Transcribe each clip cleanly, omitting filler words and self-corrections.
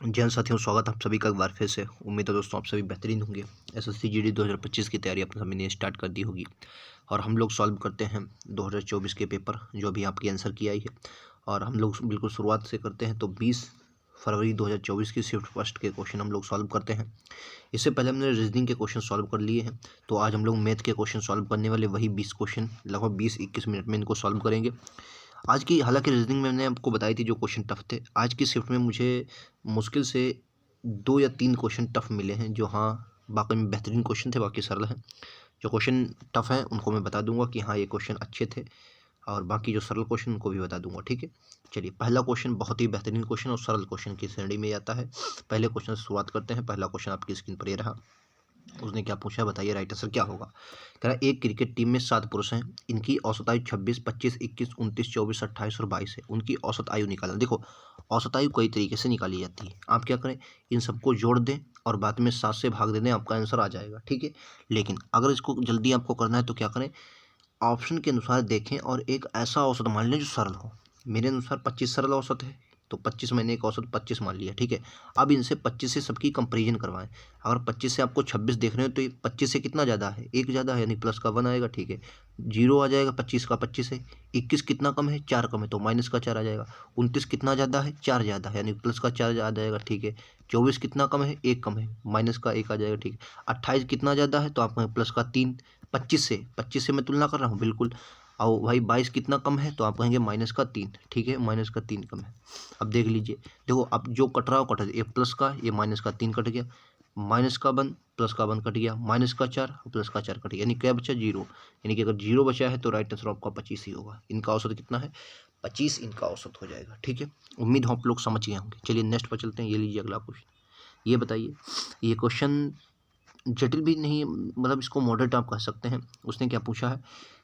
जय हिंद साथियों, स्वागत है आप सभी का एक बार फिर से। उम्मीद है दोस्तों आप सभी बेहतरीन होंगे। एसएससी जीडी 2025 की तैयारी अपने सभी ने स्टार्ट कर दी होगी और हम लोग सॉल्व करते हैं 2024 के पेपर जो भी आपकी आंसर की आई है। और हम लोग बिल्कुल शुरुआत से करते हैं तो 20 फरवरी 2024 की शिफ्ट फर्स्ट के क्वेश्चन हम लोग सॉल्व करते हैं। इससे पहले हमने रीजनिंग के क्वेश्चन सॉल्व कर लिए हैं, तो आज हम लोग मैथ के क्वेश्चन सॉल्व करने वाले वही 20 क्वेश्चन लगभग 20-21 मिनट में इनको सॉल्व करेंगे। आज की हालांकि रीजनिंग में मैंने आपको बताई थी जो क्वेश्चन टफ थे। आज की शिफ्ट में मुझे मुश्किल से 2 या 3 क्वेश्चन टफ मिले हैं जो बाकी में बेहतरीन क्वेश्चन थे, बाकी सरल हैं। जो क्वेश्चन टफ हैं उनको मैं बता दूंगा कि ये क्वेश्चन अच्छे थे, और बाकी जो सरल क्वेश्चन उनको भी बता दूंगा। ठीक है, चलिए पहला क्वेश्चन बहुत ही बेहतरीन क्वेश्चन और सरल क्वेश्चन की श्रेणी में आता है। पहले क्वेश्चन से शुरुआत करते हैं। पहला क्वेश्चन आपकी स्क्रीन पर ये रहा। उसने क्या पूछा है बताइए, राइट आंसर क्या होगा। कह रहा है एक क्रिकेट टीम में 7 पुरुष हैं, इनकी औसत आयु 26, 25, 21, 29, 24, 28 और 22 है। उनकी औसत आयु निकालना। देखो, औसत आयु कई तरीके से निकाली जाती है। आप क्या करें, इन सबको जोड़ दें और बाद में 7 से भाग दे दें, आपका आंसर आ जाएगा। ठीक है, लेकिन अगर इसको जल्दी आपको करना है तो क्या करें, ऑप्शन के अनुसार देखें और एक ऐसा औसत मान लें जो सरल हो। मेरे अनुसार 25 सरल औसत है, तो 25 मैंने एक औसत 25 मान लिया। ठीक है, अब इनसे 25 से सबकी कंपैरिजन करवाएं। अगर 25 से आपको 26 देख रहे हो तो ये 25 से कितना ज़्यादा है, एक ज़्यादा है, यानी प्लस का 1 आएगा। ठीक है, जीरो आ जाएगा, 25 का 25 है। 21 कितना कम है, 4 कम है, तो माइनस का 4 आ जाएगा। 29 कितना ज़्यादा है, 4 ज़्यादा है, यानी प्लस का 4 आ जाएगा। ठीक है, 24 कितना कम है, 1 कम है, माइनस का 1 आ जाएगा। ठीक है, 28 कितना ज़्यादा है, तो आप प्लस का 3। 25 से मैं तुलना कर रहा हूँ बिल्कुल। और भाई 22 कितना कम है, तो आप कहेंगे माइनस का 3। ठीक है, माइनस का 3 कम है। अब देख लीजिए, देखो अब जो कट रहा है वो कट, ये प्लस का, ये माइनस का 3 कट गया, माइनस का 1 प्लस का 1 कट गया, माइनस का 4 प्लस का 4 कट गया, यानी क्या बचा, जीरो। यानी कि अगर जीरो बचा है तो राइट आंसर आपका 25 ही होगा। इनका औसत कितना है, 25 इनका औसत हो जाएगा। ठीक है, उम्मीद हो आप लोग समझ गए होंगे। चलिए नेक्स्ट पर चलते हैं। ये लीजिए अगला क्वेश्चन। ये बताइए, ये क्वेश्चन जटिल भी नहीं, मतलब इसको मॉडरेट आप कह सकते हैं। उसने क्या पूछा है,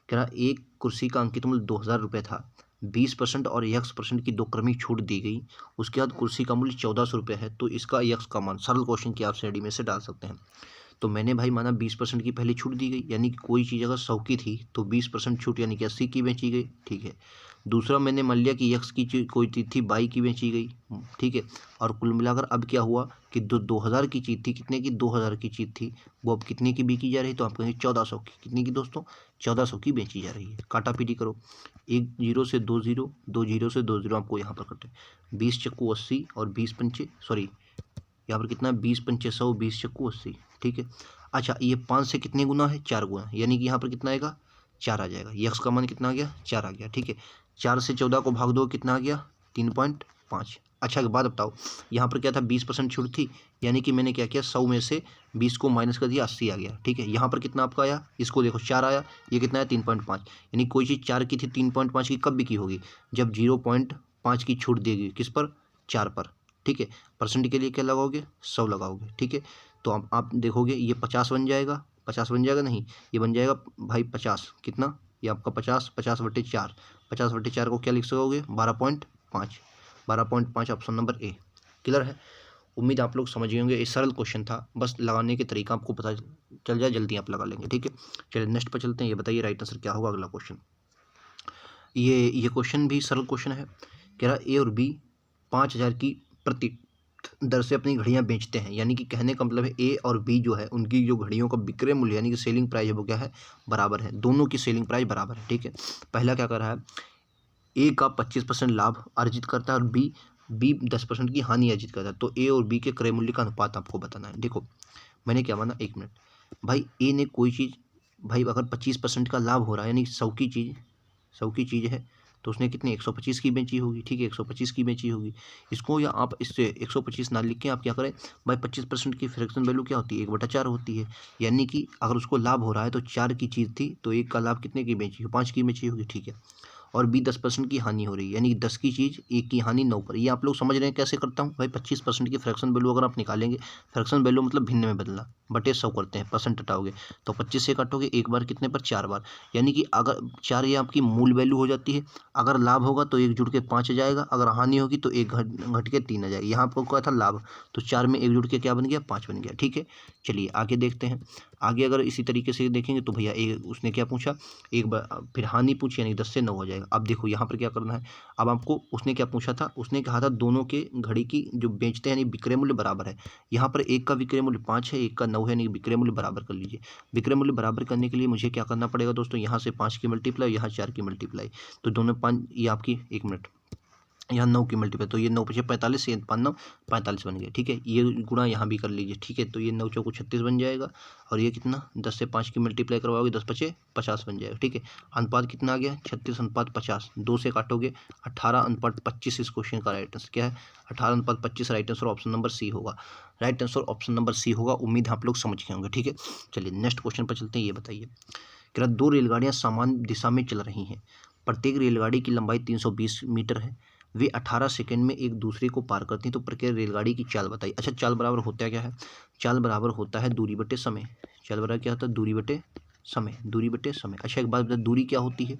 कह रहा एक कुर्सी का अंकित मूल्य 2000 रुपये था, 20% और x% की 2 क्रमिक छूट दी गई। उसके बाद कुर्सी का मूल्य 1400 रुपये है, तो इसका x का मान। सरल क्वेश्चन की आप श्रेणी में से डाल सकते हैं। तो मैंने भाई माना 20% की पहले छूट दी गई, यानी कि कोई चीज़ अगर 100 की थी तो 20% छूट यानी कि 80 की बेची गई। ठीक है, दूसरा मैंने मान लिया कि यक्स की चीज़ कोई चीज़ थी 22 की बेची गई। ठीक है, और कुल मिलाकर अब क्या हुआ कि 2000 की चीज़ थी, कितने की, 2000 की चीज़ थी, वो अब कितने की बिकी जा रही है, तो आप कहेंगे 1400 की। कितने की दोस्तों, 1400 की बेची जा रही है। काटा पीटी करो, एक जीरो से 2 जीरो, 2 जीरो से 2 जीरो आपको यहाँ पर कटे। 20 चक्कू 80 और 20 पंचे, सॉरी यहाँ पर कितना है, 20 पंचे 100, 20 चक्कू 80। ठीक है, अच्छा ये 5 से कितने गुना है, 4 गुना, यानी कि यहाँ पर कितना आएगा, 4 आ जाएगा। यक्स का मान कितना आ गया, 4 आ गया। ठीक है, 4 से 14 को भाग दो, कितना आ गया, 3.5। अच्छा एक बात बताओ, यहाँ पर क्या था, 20% छूट थी, यानी कि मैंने क्या किया, 100 में से 20 को माइनस कर दिया, 80 आ गया। ठीक है, यहाँ पर कितना आपका आया, इसको देखो 4 आया, ये कितना है, 3.5। यानी कोई चीज़ 4 की थी, 3.5 की कब बिकी होगी, जब 0.5 की छूट देगी, किस पर, 4 पर। ठीक है, परसेंट के लिए क्या लगाओगे, 100 लगाओगे। ठीक है, तो अब आप देखोगे ये 50 बन जाएगा, 50 बन जाएगा, नहीं ये बन जाएगा भाई 50, कितना, ये आपका 50, 50/4, 50/4 को क्या लिख सकोगे, 12.5, 12.5 ऑप्शन नंबर ए। क्लियर है, उम्मीद आप लोग समझ गए होंगे। ये सरल क्वेश्चन था, बस लगाने के तरीका आपको पता चल जाए, जल्दी आप लगा लेंगे। ठीक है, चलिए नेक्स्ट पर चलते हैं। ये बताइए राइट आंसर क्या होगा, अगला क्वेश्चन। ये क्वेश्चन भी सरल क्वेश्चन है। कह रहा ए और बी 5000 की प्रति दर से अपनी घड़ियां बेचते हैं, यानी कि कहने का मतलब है ए और बी जो है उनकी जो घड़ियों का विक्रय मूल्य यानी कि सेलिंग प्राइस है वो क्या है, बराबर है। दोनों की सेलिंग प्राइस बराबर है। ठीक है, पहला क्या कर रहा है, ए का 25% लाभ अर्जित करता है और बी 10% की हानि अर्जित करता है। तो ए और बी के क्रय मूल्य का अनुपात आपको बताना है। देखो मैंने क्या माना, एक मिनट, भाई ए ने कोई चीज़, भाई अगर 25% का लाभ हो रहा है, यानी 100 की चीज़ है, तो उसने कितनी 125 की बेची होगी। ठीक है, 125 की बेची होगी। इसको या आप इससे 125 ना लिख के आप क्या करें, भाई 25% की फ्रैक्शन वैल्यू क्या होती है, 1/4 होती है। यानी कि अगर उसको लाभ हो रहा है तो 4 की चीज़ थी, तो एक का लाभ कितने की बेची हो, 5 की बेची होगी। ठीक है, और बी 10% की हानि हो रही है, यानी कि 10 की चीज़, एक की हानि 9 पर। ये आप लोग समझ रहे हैं कैसे करता हूँ, भाई 25% की फ्रैक्शन वैल्यू अगर आप निकालेंगे, फ्रैक्शन वैल्यू मतलब भिन्न में बदलना, बटे 100 करते हैं, परसेंट हटाओगे, तो 25 से काटोगे एक बार कितने पर, 4 बार। यानी कि अगर 4 ये आपकी मूल वैल्यू हो जाती है। अगर लाभ होगा तो एक जुड़ के 5 आ जाएगा, अगर हानि होगी तो एक घट के 3 आ जाएगा। यहाँ आपको क्या था, लाभ, तो 4 में एक जुड़ के क्या बन गया, 5 बन गया। ठीक है, चलिए आगे देखते हैं। आगे अगर इसी तरीके से देखेंगे तो भैया उसने क्या पूछा, एक बार फिर हानि पूछी, यानी 10 से 9 हो जाएगा। अब देखो यहाँ पर क्या करना है, अब आपको उसने क्या पूछा था, उसने कहा था दोनों के घड़ी की जो बेचते हैं यानी विक्रय मूल्य बराबर है। यहाँ पर एक का विक्रय मूल्य 5 है, एक का 9 है, यानी विक्रय मूल्य बराबर कर लीजिए। विक्रय मूल्य बराबर करने के लिए मुझे क्या करना पड़ेगा दोस्तों, यहाँ से 5 की मल्टीप्लाई, यहाँ 4 की मल्टीप्लाई, तो दोनों 5, ये आपकी 1 मिनट, यहाँ 9 की मल्टीप्लाई, तो ये 9 पचे 45, ये 5 9 45 बन गया, ठीक है। ये गुणा यहाँ भी कर लीजिए, ठीक है। तो ये 9 चौको 36 बन जाएगा, और ये कितना 10 से 5 की मल्टीप्लाई करवाओगे 10 पचे 50 बन जाएगा, ठीक है। अनुपात कितना आ गया 36 अनुपात 50, 2 से काटोगे 18 अनुपात 25 इस क्वेश्चन का राइट आंसर क्या है, 18 अनुपात 25 right answer option number C होगा। Right answer option number C होगा। उम्मीद आप लोग समझ गए होंगे, ठीक है। चलिए नेक्स्ट क्वेश्चन पर चलते हैं। ये बताइए कि 2 रेलगाड़ियाँ समान दिशा में चल रही हैं, प्रत्येक रेलगाड़ी की लंबाई 320 मीटर है, वे 18 सेकंड में एक दूसरे को पार करती हैं, तो प्रत्येक रेलगाड़ी की चाल बताइए। अच्छा, चाल बराबर होता क्या है, चाल बराबर होता है दूरी बटे समय। चाल बराबर क्या होता है, दूरी बटे समय, दूरी बटे समय। अच्छा एक बात बता, दूरी क्या होती है,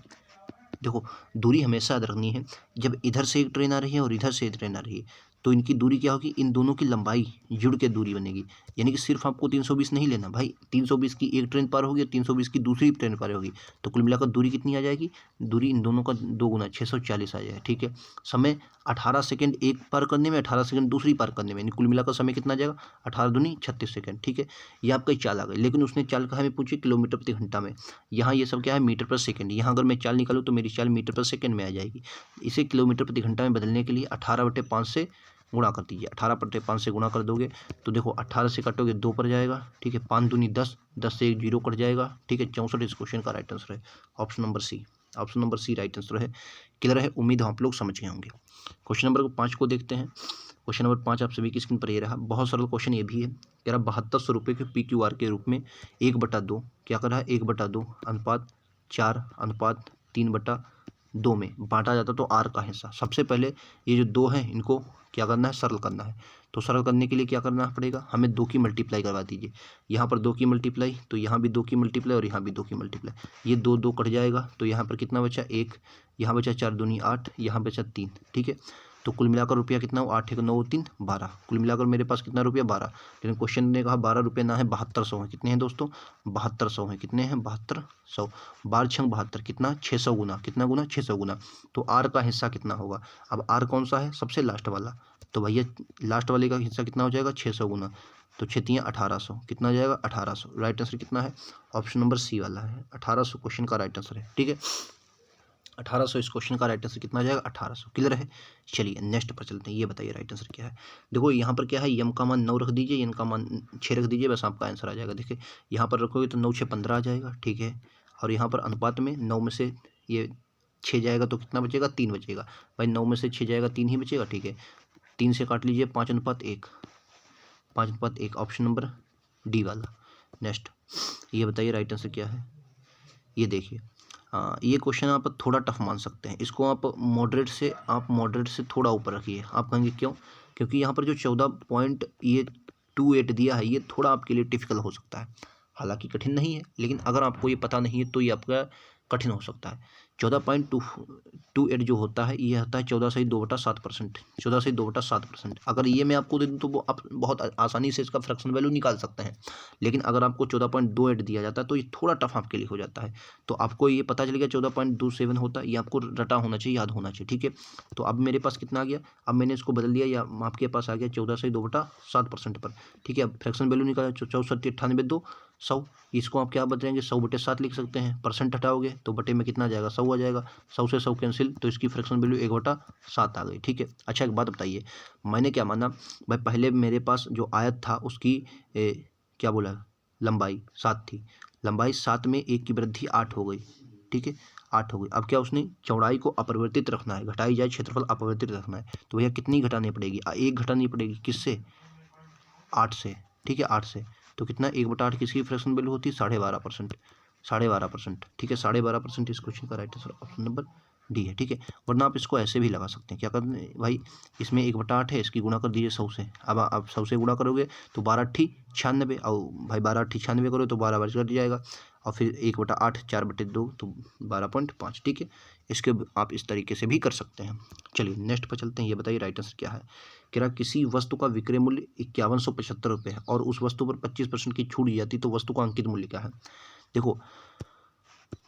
देखो दूरी हमेशा याद रखनी है, जब इधर से एक ट्रेन आ रही है और इधर से एक ट्रेन आ रही है तो इनकी दूरी क्या होगी, इन दोनों की लंबाई जुड़ के दूरी बनेगी। यानी कि सिर्फ आपको 320 नहीं लेना भाई, 320 की एक ट्रेन पार होगी और 320 की दूसरी ट्रेन पार होगी, तो कुल मिलाकर दूरी कितनी आ जाएगी, दूरी इन दोनों का 2 गुना 640 आ जाएगा, ठीक है। समय 18 सेकंड एक पार करने में, 18 सेकंड दूसरी पार करने में, यानी कुल मिलाकर समय कितना आ जाएगा, 18 दूनी 36 सेकंड, ठीक है। ये आपका चाल आ गई, लेकिन उसने चाल कहा हमें पूछी किलोमीटर प्रति घंटा में, यहाँ ये सब क्या है मीटर पर सेकंड। यहाँ अगर मैं चाल निकालूँ तो मेरी चाल मीटर पर सेकंड में आ जाएगी। इसे किलोमीटर प्रति घंटा में बदलने के लिए 18/5 से गुणा कर दीजिए। 18/5 से गुणा कर दोगे तो देखो 18 से काटोगे 2 पर जाएगा, ठीक है। 5 दूनी 10, 10 से एक 0 कट जाएगा, ठीक है। 64 इस क्वेश्चन का राइट आंसर है option number C. Option number C right answer है। क्लियर है, उम्मीद आप लोग समझ गए होंगे। क्वेश्चन नंबर 5 को देखते हैं। क्वेश्चन नंबर 5 आप सभी की स्क्रीन पर ये रहा। बहुत सरल क्वेश्चन ये भी है, कह रहा 7200 रुपये के PQR के रूप में 1/2 क्या कर रहा है, 1/2 अनुपात 4 अनुपात 3/2 में बांटा जाता, तो आर का हिस्सा। सबसे पहले ये जो 2 हैं इनको क्या करना है, सरल करना है। तो सरल करने के लिए क्या करना पड़ेगा, हमें 2 की मल्टीप्लाई करवा दीजिए। यहाँ पर 2 की मल्टीप्लाई, तो यहाँ भी 2 की मल्टीप्लाई और यहाँ भी 2 की मल्टीप्लाई। ये 2 2 कट जाएगा, तो यहाँ पर कितना बचा 1, यहाँ बचा 4 दूनी 8, यहाँ बचा 3, ठीक है। तो कुल मिलाकर रुपया कितना हो, 8 1 9 3 12, कुल मिलाकर मेरे पास कितना रुपया 12। लेकिन क्वेश्चन ने कहा 12 रुपये ना है 7200 है। कितने हैं दोस्तों, 7200 हैं। कितने हैं, 7200। 12 6 72, कितना 600 गुना, कितना गुना 600 गुना। तो आर का हिस्सा कितना होगा, अब आर कौन सा है, सबसे लास्ट वाला, तो भैया लास्ट वाले का हिस्सा कितना हो जाएगा 600 गुना, तो 6 तियां 1800, कितना हो जाएगा 1800। राइट आंसर कितना है, ऑप्शन नंबर सी वाला है, 1800 क्वेश्चन का राइट आंसर है, ठीक है। 1800 इस क्वेश्चन का राइट आंसर कितना आ जाएगा 1800। क्लियर है। चलिए नेक्स्ट पर चलते हैं। ये बताइए राइट आंसर क्या है। देखो यहाँ पर क्या है, यम का मान 9 रख दीजिए, एन का मान 6 रख दीजिए, बस आपका आंसर आ जाएगा। देखिए यहाँ पर रखोगे तो 9 6 15 आ जाएगा, ठीक है। और यहाँ पर अनुपात में 9 में से ये 6 जाएगा तो कितना बचेगा, 3 बचेगा भाई। 9 में से 6 जाएगा 3 ही बचेगा, ठीक है। 3 से काट लीजिए 5:1, 5:1 ऑप्शन नंबर डी वाला। नेक्स्ट ये बताइए राइट आंसर क्या है। ये देखिए ये क्वेश्चन आप थोड़ा टफ मान सकते हैं, इसको आप मॉडरेट से थोड़ा ऊपर रखिए। आप कहेंगे क्यों, क्योंकि यहाँ पर जो 14.28 दिया है ये थोड़ा आपके लिए टिपिकल हो सकता है। हालांकि कठिन नहीं है, लेकिन अगर आपको ये पता नहीं है तो ये आपका कठिन हो सकता है। 14.28 जो होता है ये होता है 14/2/7%, 14/2/7%। अगर ये मैं आपको दे दूँ तो वो आप बहुत आसानी से इसका फ्रैक्शन वैल्यू निकाल सकते हैं। लेकिन अगर आपको 14.28 दिया जाता है तो ये थोड़ा टफ आपके लिए हो जाता है। तो आपको ये पता चल गया 14.27 होता है, ये आपको रटा होना चाहिए, याद होना चाहिए, ठीक है। तो अब मेरे पास कितना आ गया, अब मैंने इसको बदल दिया, या आपके पास आ गया 14/2/7% पर, ठीक है। अब फ्रैक्शन वैल्यू निकाला 64 100, इसको आप क्या बदलेंगे 100/7 लिख सकते हैं। परसेंट हटाओगे तो बटे में कितना आ जाएगा 100 आ जाएगा, 100 से 100 कैंसिल, तो इसकी फ्रैक्शन वैल्यू 1/7 आ गई, ठीक है। अच्छा एक बात बताइए, मैंने क्या माना भाई, पहले मेरे पास जो आयत था उसकी क्या बोला, लंबाई 7 थी, लंबाई 7 में 1 की वृद्धि 8 हो गई, ठीक है 8 हो गई। अब क्या उसने चौड़ाई को अपरिवर्तित रखना है, घटाई जाए क्षेत्रफल अपरिवर्तित रखना है, तो भैया कितनी घटानी पड़ेगी, 1 घटानी पड़ेगी, किससे 8 से, ठीक है 8 से। तो कितना 1/8 किसकी फ्रैक्शन वैल्यू होती है 12.5%, 12.5%, ठीक है 12.5% इस क्वेश्चन का right answer option number D है, ठीक है। वरना आप इसको ऐसे भी लगा सकते हैं, क्या करते हैं भाई, इसमें 1/8 है, इसकी गुणा कर दीजिए 100 से। अब आप 100 से गुणा करोगे तो 12 96, और भाई 12 96 करो तो 12 बच कट जाएगा, और फिर 1/8 4/2 तो 12.5, ठीक है। इसके आप इस तरीके से भी कर सकते हैं। चलिए नेक्स्ट पर चलते हैं। ये बताइए राइट आंसर क्या है। कह रहा किसी वस्तु का विक्रय मूल्य 5175 रुपये है और उस वस्तु पर 25% की छूट दी जाती तो वस्तु का अंकित मूल्य क्या है। देखो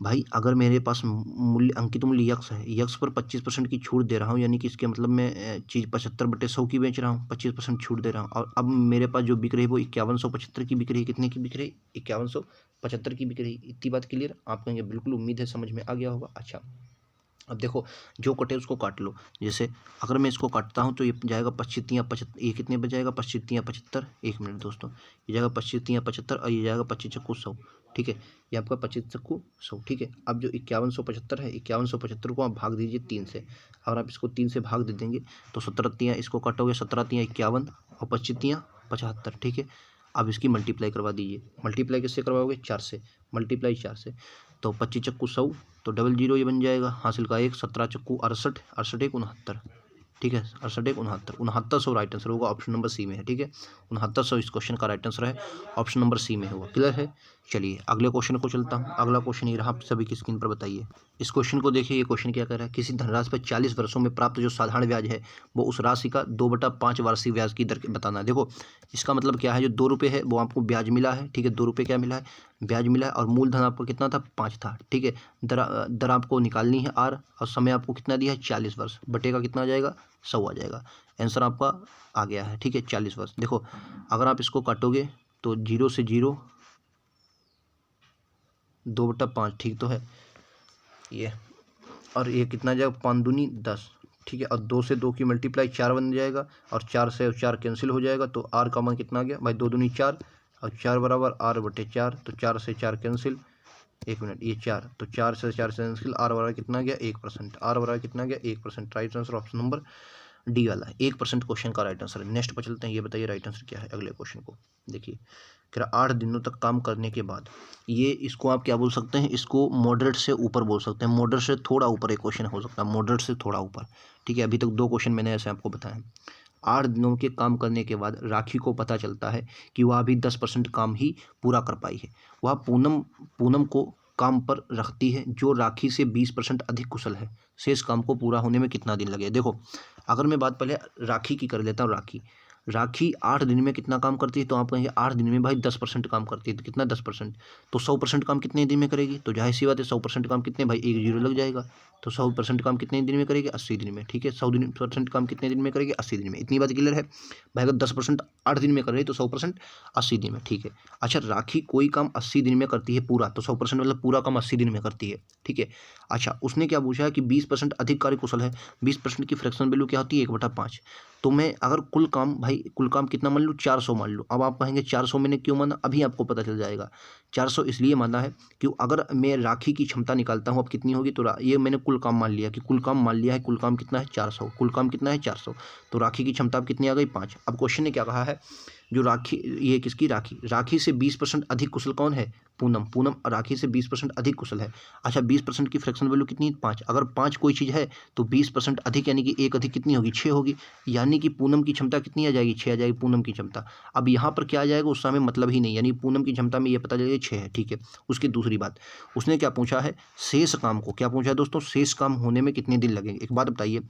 भाई, अगर मेरे पास मूल्य अंकित मूल्य यक्स है, यक्स पर 25% की छूट दे रहा हूँ, यानी कि इसके मतलब मैं चीज़ 75/100 की बेच रहा हूँ, 25% छूट दे रहा हूँ, और अब मेरे पास जो बिक रही है वो 5175 की बिक रही है। कितने की बिक रही है? 5175 की बिक रही है। इतनी बात क्लियर? आप कहेंगे बिल्कुल, उम्मीद है समझ में आ गया होगा। अच्छा, अब देखो जो कटे उसको काट लो। जैसे अगर मैं इसको काटता हूँ तो ये जाएगा 25×75, ये कितने बच जाएगा? 25×75, 1 मिनट दोस्तों, ये जाएगा 25×75 और ये जाएगा 25×100, ठीक है, ये आपका 25×100, ठीक है। अब जो 5175 है, 5175 को आप भाग दीजिए 3 से। अगर आप इसको 3 से भाग दे देंगे तो 17×3 इसको काटोगे, 17×3 51 और 25×75, ठीक है। अब इसकी मल्टीप्लाई करवा दीजिए। मल्टीप्लाई किससे करवाओगे? 4 से। मल्टीप्लाई 4 से तो 25×100 तो 00 ये बन जाएगा, हासिल का 1, 17×68, 68×1 69, ठीक है, 68×1 69, 6900 राइट आंसर होगा, ऑप्शन नंबर सी में है, ठीक है। 6900 इस क्वेश्चन का राइट आंसर है, ऑप्शन नंबर सी में होगा। क्लियर है? चलिए अगले क्वेश्चन को चलता हूँ। अगला क्वेश्चन ये रहा, आप सभी की स्क्रीन पर बताइए। इस क्वेश्चन को देखिए, ये क्वेश्चन क्या कह रहा है। किसी धनराशि पर 40 वर्षों में प्राप्त जो साधारण ब्याज है वो उस राशि का 2/5 वार्षिक ब्याज की दर बताना है। देखो इसका मतलब क्या है, जो 2 रुपये है वो आपको ब्याज मिला है, ठीक है, 2 रुपये क्या मिला है? ब्याज मिला है, और मूलधन आपको कितना था? 5 था, ठीक है। दर आपको निकालनी है आर, और समय आपको कितना दिया है? 40 वर्ष, बटेगा कितना आ जाएगा? 100 आ जाएगा। आंसर आपका आ गया है, ठीक है, 40 वर्ष। देखो अगर आप इसको काटोगे तो 0 से 0, 2/5, ठीक तो है ये, और ये कितना जाएगा? 5 दूनी 10, ठीक है, और 2 से 2 की मल्टीप्लाई 4 बन जाएगा, और 4 से 4 कैंसिल हो जाएगा, तो आर का मान कितना आ गया भाई? 2 दूनी 4 और 4 बराबर r/4, तो 4 से 4 कैंसिल, 1 मिनट, ये 4, तो 4 से 4 कैंसिल, आर बराबर कितना गया? 1%, आर बराबर कितना गया? 1%, right answer option number D वाला है, 1% क्वेश्चन का राइट आंसर है। नेक्स्ट पर चलते हैं। ये बताइए राइट आंसर क्या है अगले क्वेश्चन को। देखिए कह रहा 8 दिनों तक काम करने के बाद, ये इसको आप क्या बोल सकते हैं? इसको मॉडरेट से ऊपर बोल सकते हैं। मॉडरेट से थोड़ा ऊपर एक क्वेश्चन हो सकता है, मॉडरेट से थोड़ा ऊपर, ठीक है। अभी तक 2 क्वेश्चन मैंने ऐसे आपको बताया। 8 दिनों के काम करने के बाद राखी को पता चलता है कि वह अभी 10% काम ही पूरा कर पाई है। वह पूनम को काम पर रखती है जो राखी से 20% अधिक कुशल है। शेष काम को पूरा होने में कितना दिन लगे? देखो अगर मैं बात पहले राखी की कर लेता हूँ। राखी 8 दिन में कितना काम करती है? तो आप कहेंगे 8 दिन में भाई 10% काम करती है, तो कितना 10%? तो 100% काम कितने दिन में करेगी? तो जाहिर सी बात है 100% काम कितने भाई? 1 जीरो लग जाएगा। तो 100% काम कितने दिन में करेगी? 80 दिन में, ठीक है। 100% काम कितने दिन में करेगी? 80 दिन में। इतनी बात क्लियर है भाई? अगर 10% 8 दिन में कर रही है तो 100% 80 दिन में, ठीक है। अच्छा, राखी कोई काम 80 दिन में करती है पूरा, तो 100% मतलब पूरा काम 80 दिन में करती है, ठीक है। अच्छा, उसने क्या पूछा है कि 20% अधिक कार्य कुशल है। 20% की फ्रैक्शन वैल्यू क्या होती है? 1/5। तो मैं अगर कुल काम भाई, कुल काम कितना मान लूँ? 400 मान लूँ। अब आप कहेंगे 400 मैंने क्यों माना? अभी आपको पता चल जाएगा। 400 इसलिए माना है कि अगर मैं राखी की क्षमता निकालता हूँ अब कितनी होगी, तो ये मैंने कुल काम मान लिया कि कुल काम मान लिया है। कुल काम कितना है? 400। कुल काम कितना है? 400। तो राखी की क्षमता अब कितनी आ गई? 5। अब क्वेश्चन ने क्या कहा है, जो राखी, ये किसकी? राखी से 20% अधिक कुशल कौन है? पूनम राखी से 20% अधिक कुशल है। अच्छा, 20% की फ्रैक्शन वैल्यू कितनी है? 5। अगर 5 कोई चीज़ है तो 20% अधिक यानी कि 1 अधिक कितनी होगी? 6 होगी। यानी कि पूनम की क्षमता कितनी आ जाएगी? 6 आ जाएगी पूनम की क्षमता। अब यहाँ पर क्या आ जाएगा? उसका हमें मतलब ही नहीं, यानी पूनम की क्षमता में ये पता चलेगा 6 है, ठीक है। उसकी दूसरी बात, उसने क्या पूछा है? शेष काम को। क्या पूछा है दोस्तों? शेष काम होने में कितने दिन लगेंगे? एक बात बताइए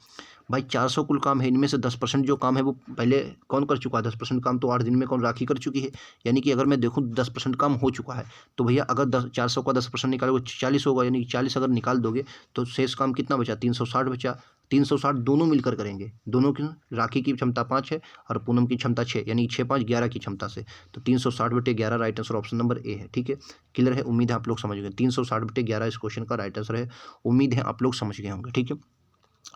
भाई, 400 कुल काम है, इनमें से 10% जो काम है वो पहले कौन कर चुका है? 10% काम तो 8 दिन में कौन? राखी कर चुकी है। यानी कि अगर मैं देखूँ 10% काम हो चुका है, तो भैया अगर 400 का 10% निकालोगे 40 होगा, यानी कि 40 अगर निकाल दोगे तो शेष काम कितना बचा? 360 बचा। 360 दोनों मिलकर करेंगे। दोनों की, राखी की क्षमता 5 है और पूनम की क्षमता 6, यानी 6 5 11 की क्षमता से, तो 360/11 right answer option number A है, ठीक है। क्लियर है? उम्मीद है आप लोग समझ गए। 360/11 इस क्वेश्चन का राइट आंसर है। उम्मीद है आप लोग समझ गए होंगे, ठीक है।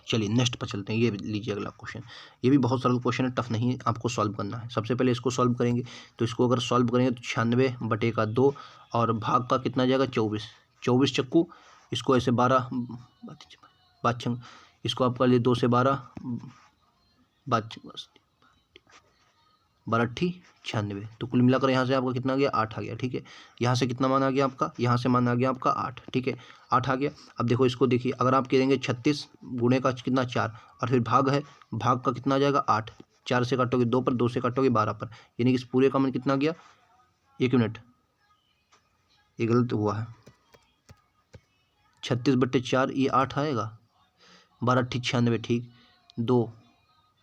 चलिए नेक्स्ट पर चलते हैं। ये लीजिए अगला क्वेश्चन। ये भी बहुत सरल क्वेश्चन है, टफ नहीं है, आपको सॉल्व करना है। सबसे पहले इसको सॉल्व करेंगे, तो इसको अगर सॉल्व करेंगे तो 96/2 और भाग का कितना जाएगा? 24। 24 चक्कू, इसको ऐसे 12 बात, इसको आप कर लिए 2 से 12 बात, 12 96, तो कुल मिलाकर यहाँ से आपका कितना आ गया? 8 आ गया, ठीक है। यहाँ से कितना मान आ गया आपका? यहाँ से मान आ गया आपका 8, ठीक है, 8 आ गया। अब देखो इसको देखिए, अगर आप कहेंगे 36 गुणे का कितना? 4, और फिर भाग है, भाग का कितना आ जाएगा? 8। 4 से काटोगे 2 पर, 2 से काटोगे 12 पर, यानी कि इस पूरे का मान कितना गया? 1 मिनट, ये गलत हुआ है, 36/4 ये 8 आएगा, 12 ठीक 96 ठीक, 2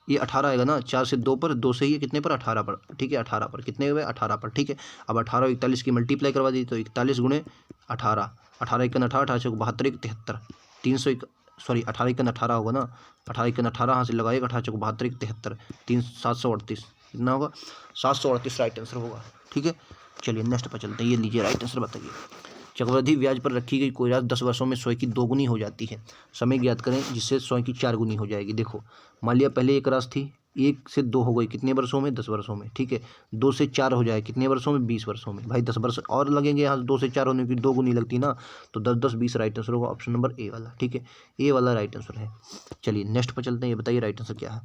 ये 18 आएगा ना, 4 से 2 पर, 2 से ये कितने पर 18 पर, ठीक है 18 पर, कितने हुए 18 पर, ठीक है। अब 18 और 41 की मल्टीप्लाई करवा दी तो 41 गुणे 18, 18 × 18, 18 से 72 73, 300 सॉरी 18 × 18 होगा ना, 18 × 18 यहाँ से लगाएगा, 18 से 72 73, 738 कितना होगा 738 राइट आंसर होगा, ठीक है। चलिए नेक्स्ट पर चलते हैं, ये लीजिए राइट आंसर बताइए। चक्रवृद्धि ब्याज पर रखी गई कोई राशि 10 वर्षों में 100 की 2 गुनी हो जाती है, समय ज्ञात करें जिससे 100 की 4 गुनी हो जाएगी। देखो मान लिया पहले एक राशि थी, 1 से 2 हो गई कितने वर्षों में 10 वर्षों में, ठीक है। 2 से 4 हो जाए कितने वर्षों में 20 वर्षों में, भाई 10 वर्ष और लगेंगे, यहाँ 2 से 4 होने की 2 गुनी लगती ना, तो 10 10 20 राइट आंसर होगा ऑप्शन नंबर ए वाला, ठीक है, ए वाला राइट आंसर है। चलिए नेक्स्ट पर चलते हैं, ये बताइए राइट आंसर क्या है।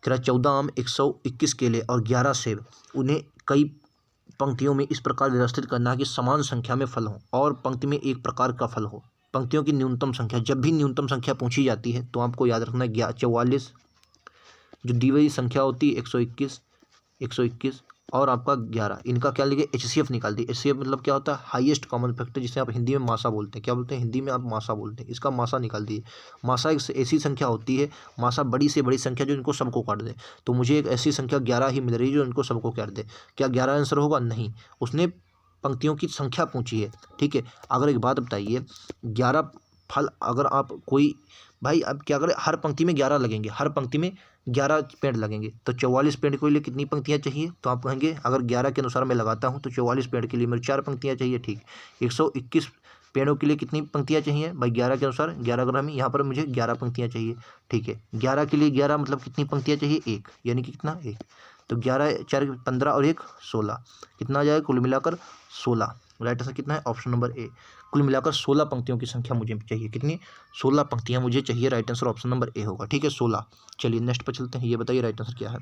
कह रहा 14 आम, 121 केले और 11 सेब, उन्हें कई पंक्तियों में इस प्रकार व्यवस्थित करना है कि समान संख्या में फल हो और पंक्ति में एक प्रकार का फल हो। पंक्तियों की न्यूनतम संख्या, जब भी न्यूनतम संख्या पूछी जाती है तो आपको याद रखना है 44, जो दी हुई संख्या होती है 121 और आपका 11, इनका क्या लिखे HCF निकाल दी। HCF मतलब क्या होता है हाईएस्ट कॉमन फैक्टर, जिसे आप हिंदी में मासा बोलते हैं। क्या बोलते हैं हिंदी में आप मासा बोलते हैं, इसका मासा निकाल दिए। मासा एक ऐसी संख्या होती है, मासा बड़ी से बड़ी संख्या जो इनको सबको काट दे, तो मुझे एक ऐसी संख्या 11 ही मिल रही है जो इनको सबको काट दे। क्या 11 आंसर होगा? नहीं, उसने पंक्तियों की संख्या पूछी है, ठीक है। अगर एक बात बताइए 11 फल अगर आप कोई भाई अब क्या करें, हर पंक्ति में 11 लगेंगे, हर पंक्ति में 11 पेड़ लगेंगे, तो 44 पेड़ के लिए कितनी पंक्तियाँ चाहिए? तो आप कहेंगे अगर 11 के अनुसार मैं लगाता हूँ तो 44 पेड़ के लिए मेरे 4 पंक्तियाँ चाहिए, ठीक। 121 पेड़ों के लिए कितनी पंक्तियाँ चाहिए भाई? 11 के अनुसार 11 ग्राम, यहाँ पर मुझे 11 पंक्तियाँ चाहिए, ठीक है। 11 के लिए 11 मतलब कितनी पंक्तियाँ चाहिए? 1, यानी कि कितना 1, तो 11 4 15 और 1 16, कितना आ जाएगा कुल मिलाकर 16। राइट आंसर कितना है? ऑप्शन नंबर ए, कुल मिलाकर 16 पंक्तियों की संख्या मुझे चाहिए। कितनी? 16 पंक्तियां मुझे चाहिए। Right answer option number A होगा, ठीक है 16। चलिए नेक्स्ट पर चलते हैं, ये बताइए राइट आंसर क्या है।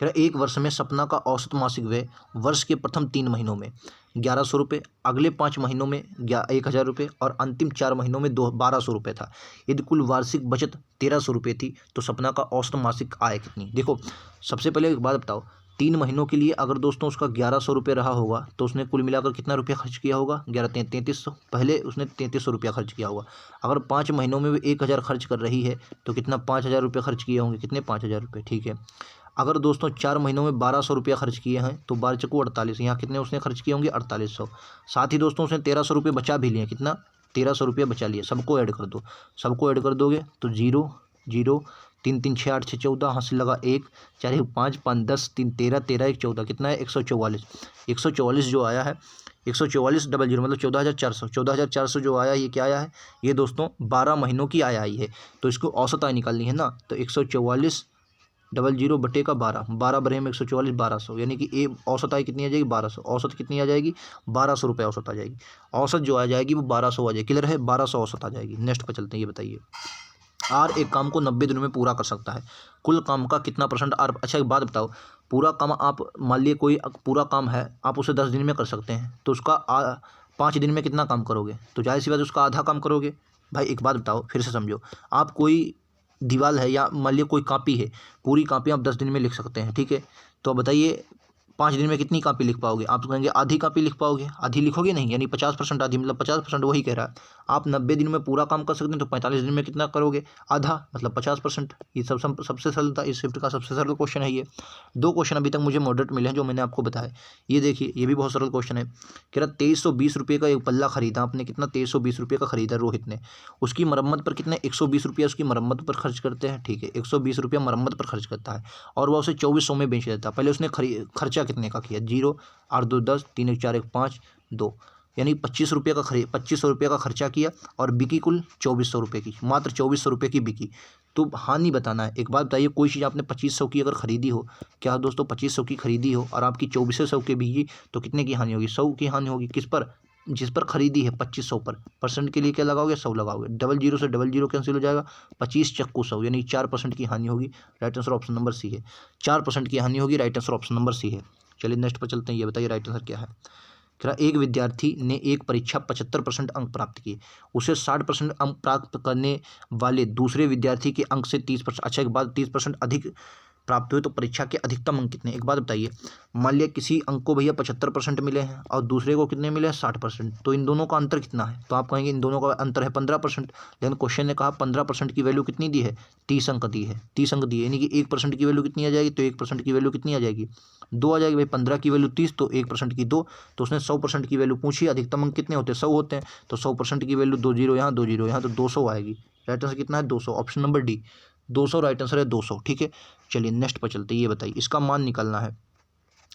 कह रहा एक वर्ष में सपना का औसत मासिक व्यय वर्ष के प्रथम 3 महीनों में 1100 रुपये, अगले 5 महीनों में 1000 रुपये और अंतिम 4 महीनों में 1200 रुपये था। यदि कुल वार्षिक बचत 1300 रुपये थी तो सपना का औसत मासिक आय कितनी? देखो सबसे पहले एक बात बताओ, 3 महीनों के लिए अगर दोस्तों उसका 1100 रुपये रहा होगा तो उसने कुल मिलाकर कितना रुपया खर्च किया होगा? 3300, पहले उसने 3300 रुपया खर्च किया होगा। अगर 5 महीनों में भी 1000 खर्च कर रही है तो कितना 5000 रुपये खर्च किए होंगे, कितने 5000 रुपये, ठीक है। अगर दोस्तों 4 महीनों में 1200 रुपया खर्च किए हैं तो 12 चक्कू 48, यहाँ कितने उसने खर्च किए होंगे? 4800। साथ ही दोस्तों उसने 1300 रुपये बचा भी लिए, कितना 1300 रुपये बचा लिए। सबको ऐड कर दो, सबको ऐड कर दोगे तो 0 0 3 3 6 8 6 14, यहाँ से लगा 1 4 1 5 5 10 3 13 13 1 14, कितना है 144। 144 जो आया है 144 00 मतलब 14400, 14400 जो आया ये क्या आया है? ये दोस्तों 12 महीनों की आय आई है, तो इसको औसत आय निकालनी है ना, तो 144 00 बटे का 12, 12 बरे में 144 1200, यानी कि ए औसत आय कितनी आ जाएगी? 1200। औसत कितनी आ जाएगी? 1200 रुपये औसत आ जाएगी। औसत जो आ जाएगी वो 1200 आ जाएगी, क्लियर है? 1200 औसत आ जाएगी। नेक्स्ट पर चलते हैं, ये बताइए आर एक काम को 90 दिनों में पूरा कर सकता है, कुल काम का कितना % आर? अच्छा एक बात बताओ, पूरा काम आप मान लिए कोई पूरा काम है आप उसे 10 दिन में कर सकते हैं, तो उसका 5 दिन में कितना काम करोगे? तो जाहिर सी बात उसका आधा काम करोगे। भाई एक बात बताओ फिर से समझो, आप कोई दीवार है या मान लीजिए कोई कॉपी है, पूरी कॉपी आप 10 दिन में लिख सकते हैं, ठीक है। तो बताइए 5 दिन में कितनी कॉपी लिख पाओगे? आप कहेंगे आधी कॉपी लिख पाओगे, आधी लिखोगे नहीं, यानी 50% आधी, मतलब 50% वही कह रहा है। आप 90 दिन में पूरा काम कर सकते हैं तो 45 दिन में कितना करोगे? आधा, मतलब 50%। ये सबसे सरल था, इस शिफ्ट का सबसे सरल क्वेश्चन है ये। 2 क्वेश्चन अभी तक मुझे मॉडरेट मिले हैं जो मैंने आपको बताया। ये देखिए ये भी बहुत सरल क्वेश्चन है। कह रहा 2320 रुपये का एक पल्ला खरीदा आपने, कितना 2320 रुपये का खरीदा रोहित ने, उसकी मरम्मत पर कितने 120 रुपया उसकी मरम्मत पर खर्च करते हैं, ठीक है 120 रुपया मरम्मत पर खर्च करता है और वह उसे 2400 में बेच देता है। पहले उसने खर्चा कितने का किया? 0 8 2 10 3 1 4 1 5 2, यानी 25 रुपये का 2500 रुपये का खर्चा किया और बिकी कुल 2400 रुपये की, मात्र 2400 रुपये की बिकी। तो हानि बताना है। एक बात बताइए, कोई चीज़ आपने 2500 की अगर खरीदी हो, क्या दोस्तों 2500 की खरीदी हो और आपकी 2400 की बिकी, तो कितने की हानि होगी? 100 की हानि होगी। किस पर? जिस पर खरीदी है 2500 पर। % के लिए क्या लगाओगे? 100 लगाओगे। 00 से 00 कैंसिल हो जाएगा, 25 चक्कू 100, यानी 4% की हानि होगी। Right answer option number C है, 4% की हानि होगी। Right answer option number C है। चलिए नेक्स्ट पर चलते हैं, ये बताइए राइट आंसर क्या है। एक विद्यार्थी ने एक परीक्षा 75% अंक प्राप्त किए, उसे 60% अंक प्राप्त करने वाले दूसरे विद्यार्थी के अंक से 30%, अच्छा एक बात 30% अधिक प्राप्त हुए तो परीक्षा के अधिकतम अंक कितने। एक बात बताइए, मान लिया किसी अंक को भैया 75% मिले हैं और दूसरे को कितने मिले हैं 60%, तो इन दोनों का अंतर कितना है, तो आप कहेंगे इन दोनों का अंतर है 15%। लेकिन क्वेश्चन ने कहा 15% की वैल्यू कितनी दी है, 30 अंक दी है, 30 अंक दी है, यानी कि 1% की वैल्यू कितनी आ जाएगी, तो 1% की वैल्यू कितनी आ जाएगी, 2 आ जाएगी भाई। 15 की वैल्यू 30 तो 1% की 2, तो उसने 100% की वैल्यू पूछी, अधिकतम अंक कितने होते हैं 100 होते हैं, तो 100% की वैल्यू 2 जीरो यहाँ 2 जीरो यहाँ, तो 200 आएगी। राइट आंसर कितना है 200, option number D 200 right answer है 200। ठीक है, चलिए नेक्स्ट पर चलते हैं। ये बताइए इसका मान निकालना है,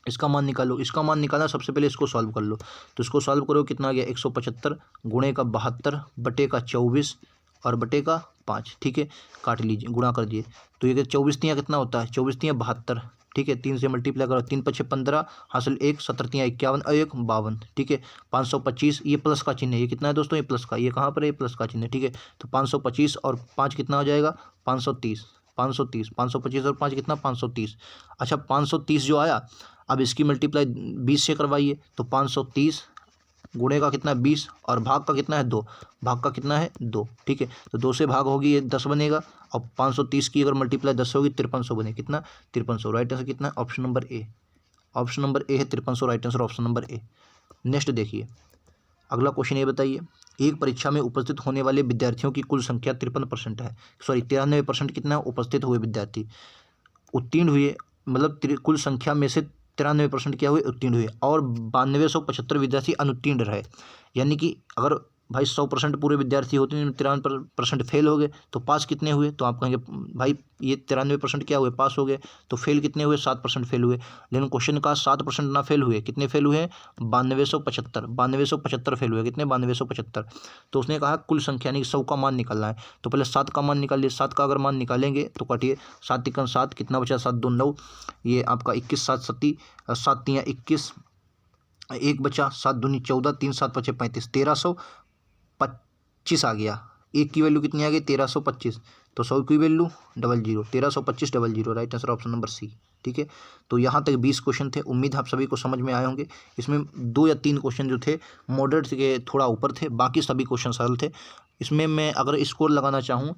इसका मान निकालो, इसका मान निकालना सबसे पहले इसको सॉल्व कर लो। तो इसको सॉल्व करो कितना आ गया 175 गुणे का 72 बटे का 24 और बटे का 5। ठीक है, काट लीजिए, गुणा कर दिए, तो ये 24 तियाँ कितना होता है, 24 तियाँ 72। ठीक है, 3 से मल्टीप्लाई करो, 3 पछे 15 हासिल 1, 17 तियाँ 51 और 1 52। ठीक है, 525, ये प्लस का चिन्ह है, ये कितना है दोस्तों, ये प्लस का, ये कहाँ पर है, ये प्लस का चिन्ह है। ठीक है, तो 525 और 5 कितना हो जाएगा 530, 530, 525 और 5 कितना 530। अच्छा 530 जो आया, अब इसकी मल्टीप्लाई 20 से करवाइए, तो 530 गुणे का कितना है 20 और भाग का कितना है 2, भाग का कितना है 2। ठीक है, तो 2 से भाग होगी ये 10 बनेगा, और 530 की अगर मल्टीप्लाई 10 होगी 5300 बने, कितना 5300। राइट आंसर कितना है option number A, option number A है 5300, right answer option number A. Next देखिए अगला क्वेश्चन, ये बताइए एक परीक्षा में उपस्थित होने वाले विद्यार्थियों की कुल संख्या 53% है, सॉरी 93% कितना उपस्थित हुए विद्यार्थी उत्तीर्ण हुए, मतलब कुल संख्या में से 93% क्या हुए उत्तीर्ण हुए, और 9275 विद्यार्थी अनुत्तीर्ण रहे। यानी कि अगर भाई 100% पूरे विद्यार्थी होते हैं, 93% फेल हो गए, तो पास कितने हुए, तो आप कहेंगे भाई ये 93% क्या हुए पास हो गए, तो फेल कितने हुए 7% फेल हुए। लेकिन क्वेश्चन का 7% ना फेल हुए, कितने फेल हुए 9275 फेल हुए, कितने 9275। तो उसने कहा कुल संख्या यानी कि 100 का मान निकालना है, तो पहले 7 का मान निकालिए, 7 का अगर मान निकालेंगे तो काटिए, 7 तिकन 7 कितना बचा 7 2 9, ये आपका 21 7 सत्ती 7 तियाँ 21, एक बचा 7 दूनी 14, 3 7 पचे 35, 1325 आ गया। एक की वैल्यू कितनी आ गई 1325, तो 100 की value 00, 1325 00, right answer option number C. ठीक है, तो यहाँ तक 20 क्वेश्चन थे, उम्मीद आप सभी को समझ में आए होंगे। इसमें 2 या 3 क्वेश्चन जो थे मॉडरेट के थोड़ा ऊपर थे, बाकी सभी क्वेश्चन सरल थे। इसमें मैं अगर स्कोर लगाना चाहूँ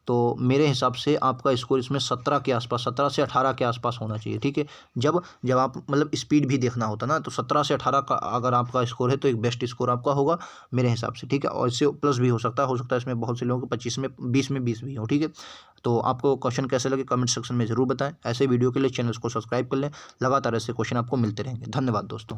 तो मेरे हिसाब से आपका स्कोर इसमें 17 के आसपास, 17 से 18 के आसपास होना चाहिए। ठीक है, जब जब आप मतलब स्पीड भी देखना होता ना, तो 17 से 18 का अगर आपका स्कोर है तो एक बेस्ट स्कोर आपका होगा मेरे हिसाब से। ठीक है, और इससे प्लस भी हो सकता है इसमें बहुत से लोगों को 25 में 20 में 20 भी हो। ठीक है, तो आपको क्वेश्चन कैसे लगे कमेंट सेक्शन में ज़रूर बताएं। ऐसे वीडियो के लिए चैनल को सब्सक्राइब कर लें, लगातार ऐसे क्वेश्चन आपको मिलते रहेंगे। धन्यवाद दोस्तों।